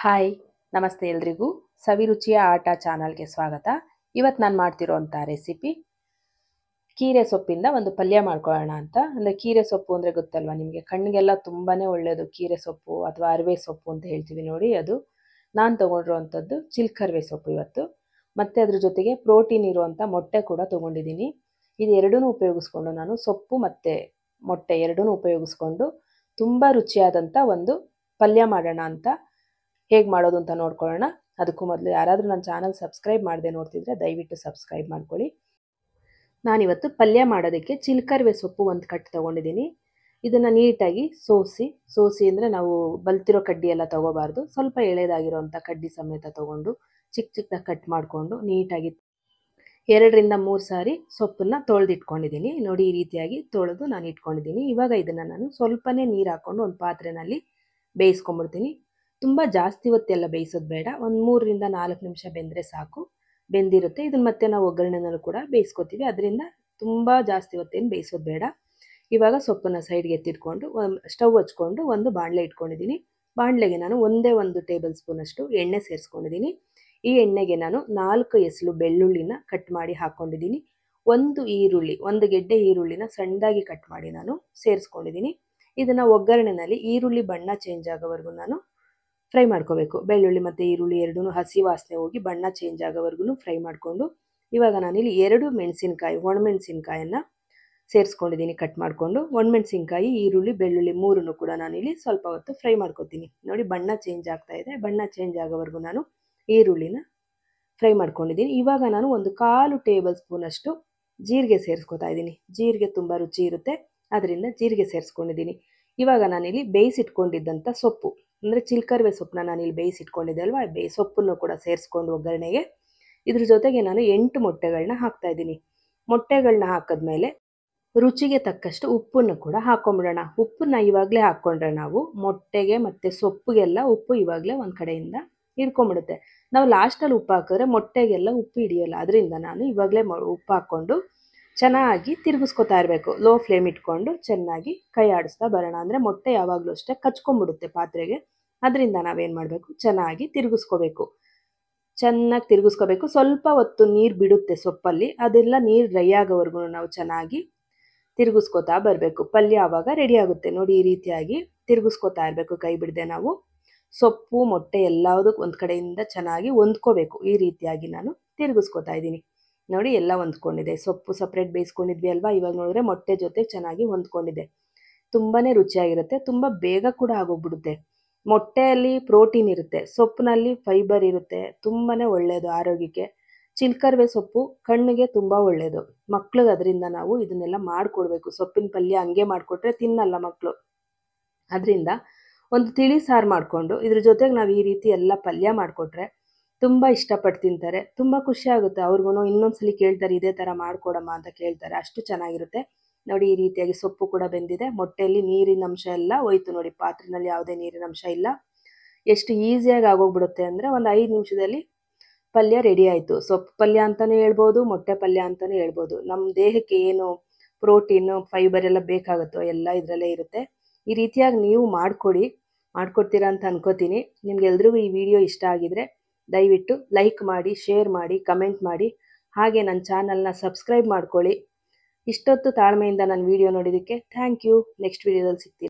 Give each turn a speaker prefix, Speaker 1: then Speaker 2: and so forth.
Speaker 1: Hi ನಮಸ್ತೆ ಎಲ್ರಿಗೂ ಸವಿರುಚಿಯ ಆಟ ಚಾನಲ್ಗೆ ಸ್ವಾಗತ. ಇವತ್ತು ನಾನು ಮಾಡ್ತಿರೋಂಥ ರೆಸಿಪಿ ಕೀರೆ ಸೊಪ್ಪಿಂದ ಒಂದು ಪಲ್ಯ ಮಾಡ್ಕೊಳ್ಳೋಣ ಅಂತ. ಅಂದರೆ ಕೀರೆ ಸೊಪ್ಪು ಅಂದರೆ ಗೊತ್ತಲ್ವ ನಿಮಗೆ, ಕಣ್ಣಿಗೆಲ್ಲ ತುಂಬಾ ಒಳ್ಳೆಯದು. ಕೀರೆ ಸೊಪ್ಪು ಅಥವಾ ಅರಿವೆ ಸೊಪ್ಪು ಅಂತ ಹೇಳ್ತೀವಿ ನೋಡಿ, ಅದು ನಾನು ತೊಗೊಂಡಿರೋವಂಥದ್ದು ಚಿಲ್ಕರ್ವೆ ಸೊಪ್ಪು ಇವತ್ತು. ಮತ್ತು ಅದ್ರ ಜೊತೆಗೆ ಪ್ರೋಟೀನ್ ಇರುವಂಥ ಮೊಟ್ಟೆ ಕೂಡ ತೊಗೊಂಡಿದ್ದೀನಿ. ಇದು ಎರಡೂ ಉಪಯೋಗಿಸ್ಕೊಂಡು ನಾನು ಸೊಪ್ಪು ಮತ್ತು ಮೊಟ್ಟೆ ಎರಡೂ ಉಪಯೋಗಿಸ್ಕೊಂಡು ತುಂಬ ರುಚಿಯಾದಂಥ ಒಂದು ಪಲ್ಯ ಮಾಡೋಣ ಅಂತ. ಹೇಗೆ ಮಾಡೋದು ಅಂತ ನೋಡ್ಕೊಳ್ಳೋಣ. ಅದಕ್ಕೂ ಮೊದಲು ಯಾರಾದರೂ ನನ್ನ ಚಾನಲ್ ಸಬ್ಸ್ಕ್ರೈಬ್ ಮಾಡದೆ ನೋಡ್ತಿದ್ರೆ ದಯವಿಟ್ಟು ಸಬ್ಸ್ಕ್ರೈಬ್ ಮಾಡ್ಕೊಳ್ಳಿ. ನಾನಿವತ್ತು ಪಲ್ಯ ಮಾಡೋದಕ್ಕೆ ಚಿಲ್ಕರ್ವೆ ಸೊಪ್ಪು ಒಂದು ಕಟ್ಟು ತೊಗೊಂಡಿದ್ದೀನಿ. ಇದನ್ನು ನೀಟಾಗಿ ಸೋಸಿ ಅಂದರೆ ನಾವು ಬಲ್ತಿರೋ ಕಡ್ಡಿ ಎಲ್ಲ ತೊಗೋಬಾರ್ದು, ಸ್ವಲ್ಪ ಎಳೆದಾಗಿರೋಂಥ ಕಡ್ಡಿ ಸಮೇತ ತೊಗೊಂಡು ಚಿಕ್ಕದಾಗಿ ಕಟ್ ಮಾಡಿಕೊಂಡು ನೀಟಾಗಿ 2-3 ಸಾರಿ ಸೊಪ್ಪನ್ನು ತೊಳೆದಿಟ್ಕೊಂಡಿದ್ದೀನಿ. ನೋಡಿ, ಈ ರೀತಿಯಾಗಿ ತೊಳೆದು ನಾನು ಇಟ್ಕೊಂಡಿದ್ದೀನಿ. ಇವಾಗ ಇದನ್ನು ನಾನು ಸ್ವಲ್ಪನೇ ನೀರು ಹಾಕ್ಕೊಂಡು ಒಂದು ಪಾತ್ರೆಯಲ್ಲಿ ಬೇಯಿಸ್ಕೊಂಡ್ಬಿಡ್ತೀನಿ. ತುಂಬ ಜಾಸ್ತಿ ಹೊತ್ತೆಲ್ಲ ಬೇಯಿಸೋದು ಬೇಡ, ಒಂದು 3-4 ನಿಮಿಷ ಬೆಂದರೆ ಸಾಕು, ಬೆಂದಿರುತ್ತೆ. ಇದನ್ನು ಮತ್ತೆ ನಾವು ಒಗ್ಗರಣೆನಲ್ಲೂ ಕೂಡ ಬೇಯಿಸ್ಕೊತೀವಿ, ಅದರಿಂದ ತುಂಬ ಜಾಸ್ತಿ ಹೊತ್ತೇನು ಬೇಯಿಸೋದು ಬೇಡ. ಇವಾಗ ಸೊಪ್ಪನ್ನು ಸೈಡ್ಗೆ ಎತ್ತಿಟ್ಕೊಂಡು ಸ್ಟವ್ ಹಚ್ಕೊಂಡು ಒಂದು ಬಾಣಲೆ ಇಟ್ಕೊಂಡಿದ್ದೀನಿ. ಬಾಣಲೆಗೆ ನಾನು ಒಂದೇ 1 ಟೇಬಲ್ ಸ್ಪೂನಷ್ಟು ಎಣ್ಣೆ ಸೇರಿಸ್ಕೊಂಡಿದ್ದೀನಿ. ಈ ಎಣ್ಣೆಗೆ ನಾನು 4 ಎಸಳು ಬೆಳ್ಳುಳ್ಳಿನ ಕಟ್ ಮಾಡಿ ಹಾಕ್ಕೊಂಡಿದ್ದೀನಿ. ಒಂದು ಗೆಡ್ಡೆ ಈರುಳ್ಳಿನ ಸಣ್ಣದಾಗಿ ಕಟ್ ಮಾಡಿ ನಾನು ಸೇರಿಸ್ಕೊಂಡಿದ್ದೀನಿ. ಇದನ್ನು ಒಗ್ಗರಣೆನಲ್ಲಿ ಈರುಳ್ಳಿ ಬಣ್ಣ ಚೇಂಜ್ ಆಗೋವರೆಗೂ ನಾನು ಫ್ರೈ ಮಾಡ್ಕೋಬೇಕು. ಬೆಳ್ಳುಳ್ಳಿ ಮತ್ತು ಈರುಳ್ಳಿ ಎರಡೂ ಹಸಿ ವಾಸನೆ ಹೋಗಿ ಬಣ್ಣ ಚೇಂಜ್ ಆಗೋವರೆಗೂ ಫ್ರೈ ಮಾಡಿಕೊಂಡು, ಇವಾಗ ನಾನಿಲ್ಲಿ 2 ಮೆಣಸಿನ್ಕಾಯಿ ಒಣಮೆಣಸಿನ್ಕಾಯನ್ನು ಸೇರಿಸ್ಕೊಂಡಿದ್ದೀನಿ ಕಟ್ ಮಾಡಿಕೊಂಡು. ಒಣಮೆಣಸಿನ್ಕಾಯಿ, ಈರುಳ್ಳಿ, ಬೆಳ್ಳುಳ್ಳಿ 3 ಕೂಡ ನಾನಿಲ್ಲಿ ಸ್ವಲ್ಪ ಹೊತ್ತು ಫ್ರೈ ಮಾಡ್ಕೊತೀನಿ. ನೋಡಿ, ಬಣ್ಣ ಚೇಂಜ್ ಆಗ್ತಾ ಇದೆ. ಬಣ್ಣ ಚೇಂಜ್ ಆಗೋವರೆಗೂ ನಾನು ಈರುಳ್ಳಿನ ಫ್ರೈ ಮಾಡ್ಕೊಂಡಿದ್ದೀನಿ. ಇವಾಗ ನಾನು 1/4 ಟೇಬಲ್ ಸ್ಪೂನಷ್ಟು ಜೀರಿಗೆ ಸೇರಿಸ್ಕೊತಾ ಇದ್ದೀನಿ. ಜೀರಿಗೆ ತುಂಬ ರುಚಿ ಇರುತ್ತೆ, ಅದರಿಂದ ಜೀರಿಗೆ ಸೇರಿಸ್ಕೊಂಡಿದ್ದೀನಿ. ಇವಾಗ ನಾನಿಲ್ಲಿ ಬೇಯಿಸಿಟ್ಕೊಂಡಿದ್ದಂಥ ಸೊಪ್ಪು ಅಂದರೆ ಚಿಲ್ಕರ್ವೆ ಸೊಪ್ಪನ್ನ ನಾನಿಲ್ಲಿ ಬೇಯಿಸಿಟ್ಕೊಂಡಿದ್ದೆ ಅಲ್ವಾ, ಸೊಪ್ಪನ್ನು ಕೂಡ ಸೇರಿಸ್ಕೊಂಡು ಒಗ್ಗರಣೆಗೆ ಇದ್ರ ಜೊತೆಗೆ ನಾನು 8 ಮೊಟ್ಟೆಗಳನ್ನ ಹಾಕ್ತಾಯಿದ್ದೀನಿ. ಮೊಟ್ಟೆಗಳನ್ನ ಹಾಕಿದ್ಮೇಲೆ ರುಚಿಗೆ ತಕ್ಕಷ್ಟು ಉಪ್ಪನ್ನು ಕೂಡ ಹಾಕ್ಕೊಂಬಿಡೋಣ. ಉಪ್ಪನ್ನ ಇವಾಗಲೇ ಹಾಕ್ಕೊಂಡ್ರೆ ನಾವು ಮೊಟ್ಟೆಗೆ ಮತ್ತು ಸೊಪ್ಪಿಗೆಲ್ಲ ಉಪ್ಪು ಇವಾಗಲೇ ಒಂದು ಕಡೆಯಿಂದ ಹಿಡ್ಕೊಂಬಿಡುತ್ತೆ. ನಾವು ಲಾಸ್ಟಲ್ಲಿ ಉಪ್ಪು ಹಾಕಿದ್ರೆ ಮೊಟ್ಟೆಗೆಲ್ಲ ಉಪ್ಪು ಹಿಡಿಯೋಲ್ಲ, ಅದರಿಂದ ನಾನು ಇವಾಗಲೇ ಉಪ್ಪು ಹಾಕ್ಕೊಂಡು ಚೆನ್ನಾಗಿ ತಿರುಗಿಸ್ಕೊತಾ ಇರಬೇಕು. ಲೋ ಫ್ಲೇಮ್ ಇಟ್ಕೊಂಡು ಚೆನ್ನಾಗಿ ಕೈ ಆಡಿಸ್ತಾ ಬರೋಣ, ಅಂದರೆ ಮೊಟ್ಟೆ ಯಾವಾಗಲೂ ಅಷ್ಟೇ ಕಚ್ಕೊಂಡ್ಬಿಡುತ್ತೆ ಪಾತ್ರೆಗೆ. ಅದರಿಂದ ನಾವೇನು ಮಾಡಬೇಕು, ಚೆನ್ನಾಗಿ ತಿರುಗಿಸ್ಕೋಬೇಕು. ಚೆನ್ನಾಗಿ ತಿರುಗಿಸ್ಕೋಬೇಕು. ಸ್ವಲ್ಪ ಹೊತ್ತು ನೀರು ಬಿಡುತ್ತೆ ಸೊಪ್ಪಲ್ಲಿ, ಅದೆಲ್ಲ ನೀರು ಡ್ರೈ ಆಗೋವರೆಗೂ ನಾವು ಚೆನ್ನಾಗಿ ತಿರುಗಿಸ್ಕೋತಾ ಬರಬೇಕು. ಪಲ್ಯ ಆವಾಗ ರೆಡಿ ಆಗುತ್ತೆ. ನೋಡಿ, ಈ ರೀತಿಯಾಗಿ ತಿರುಗಿಸ್ಕೋತಾ ಇರಬೇಕು ಕೈ ಬಿಡದೆ. ನಾವು ಸೊಪ್ಪು ಮೊಟ್ಟೆ ಎಲ್ಲದಕ್ಕೂ ಒಂದು ಕಡೆಯಿಂದ ಚೆನ್ನಾಗಿ ಹೊಂದ್ಕೋಬೇಕು. ಈ ರೀತಿಯಾಗಿ ನಾನು ತಿರುಗಿಸ್ಕೋತಾ ಇದ್ದೀನಿ. ನೋಡಿ, ಎಲ್ಲ ಹೊಂದ್ಕೊಂಡಿದೆ. ಸೊಪ್ಪು ಸಪ್ರೇಟ್ ಬೇಯಿಸ್ಕೊಂಡಿದ್ವಿ ಅಲ್ವಾ, ಇವಾಗ ನೋಡಿದ್ರೆ ಮೊಟ್ಟೆ ಜೊತೆ ಚೆನ್ನಾಗಿ ಹೊಂದ್ಕೊಂಡಿದೆ. ತುಂಬಾ ರುಚಿಯಾಗಿರುತ್ತೆ, ತುಂಬ ಬೇಗ ಕೂಡ ಆಗೋಗ್ಬಿಡುತ್ತೆ. ಮೊಟ್ಟೆಯಲ್ಲಿ ಪ್ರೋಟೀನ್ ಇರುತ್ತೆ, ಸೊಪ್ಪಿನಲ್ಲಿ ಫೈಬರ್ ಇರುತ್ತೆ, ತುಂಬಾ ಒಳ್ಳೆಯದು ಆರೋಗ್ಯಕ್ಕೆ. ಚಿಲ್ಕರ್ವೆ ಸೊಪ್ಪು ಕಣ್ಣಿಗೆ ತುಂಬ ಒಳ್ಳೆಯದು. ಮಕ್ಳಿಗೆ ಅದರಿಂದ ನಾವು ಇದನ್ನೆಲ್ಲ ಮಾಡಿಕೊಡ್ಬೇಕು. ಸೊಪ್ಪಿನ ಪಲ್ಯ ಹಂಗೆ ಮಾಡಿಕೊಟ್ರೆ ತಿನ್ನಲ್ಲ ಮಕ್ಕಳು. ಅದರಿಂದ ಒಂದು ತಿಳಿ ಸಾರು ಮಾಡಿಕೊಂಡು ಇದ್ರ ಜೊತೆಗೆ ನಾವು ಈ ರೀತಿ ಎಲ್ಲ ಪಲ್ಯ ಮಾಡಿಕೊಟ್ರೆ ತುಂಬ ಇಷ್ಟಪಟ್ಟು ತಿಂತಾರೆ. ತುಂಬ ಖುಷಿ ಆಗುತ್ತೆ ಅವ್ರಿಗೂ. ಇನ್ನೊಂದ್ಸಲಿ ಕೇಳ್ತಾರೆ, ಇದೇ ಥರ ಮಾಡಿಕೊಡಮ್ಮ ಅಂತ ಕೇಳ್ತಾರೆ, ಅಷ್ಟು ಚೆನ್ನಾಗಿರುತ್ತೆ. ನೋಡಿ, ಈ ರೀತಿಯಾಗಿ ಸೊಪ್ಪು ಕೂಡ ಬೆಂದಿದೆ. ಮೊಟ್ಟೆಯಲ್ಲಿ ನೀರಿನ ಅಂಶ ಎಲ್ಲ ಹೋಯ್ತು. ನೋಡಿ, ಪಾತ್ರೆಯಲ್ಲಿ ಯಾವುದೇ ನೀರಿನ ಅಂಶ ಇಲ್ಲ. ಎಷ್ಟು ಈಸಿಯಾಗಿ ಆಗೋಗ್ಬಿಡುತ್ತೆ ಅಂದರೆ ಒಂದು 5 ನಿಮಿಷದಲ್ಲಿ ಪಲ್ಯ ರೆಡಿ ಆಯಿತು. ಸೊಪ್ಪು ಪಲ್ಯ ಅಂತಲೂ ಹೇಳ್ಬೋದು, ಮೊಟ್ಟೆ ಪಲ್ಯ ಅಂತಲೂ ಹೇಳ್ಬೋದು. ನಮ್ಮ ದೇಹಕ್ಕೆ ಏನು ಪ್ರೋಟೀನು ಫೈಬರ್ ಎಲ್ಲ ಬೇಕಾಗುತ್ತೋ ಎಲ್ಲ ಇದರಲ್ಲೇ ಇರುತ್ತೆ. ಈ ರೀತಿಯಾಗಿ ನೀವು ಮಾಡ್ಕೊಡ್ತೀರಾ ಅಂತ ಅನ್ಕೋತೀನಿ. ನಿಮ್ಗೆಲ್ರಿಗೂ ಈ ವಿಡಿಯೋ ಇಷ್ಟ ಆಗಿದರೆ ದಯವಿಟ್ಟು ಲೈಕ್ ಮಾಡಿ, ಶೇರ್ ಮಾಡಿ, ಕಮೆಂಟ್ ಮಾಡಿ, ಹಾಗೆ ನನ್ನ ಚಾನಲ್ನ ಸಬ್ಸ್ಕ್ರೈಬ್ ಮಾಡ್ಕೊಳ್ಳಿ. ಇಷ್ಟೊತ್ತು ತಾಳ್ಮೆಯಿಂದ ನನ್ನ ವಿಡಿಯೋ ನೋಡಿದ್ದಕ್ಕೆ ಥ್ಯಾಂಕ್ ಯು. ನೆಕ್ಸ್ಟ್ ವಿಡಿಯೋದಲ್ಲಿ ಸಿಗ್ತೀನಿ.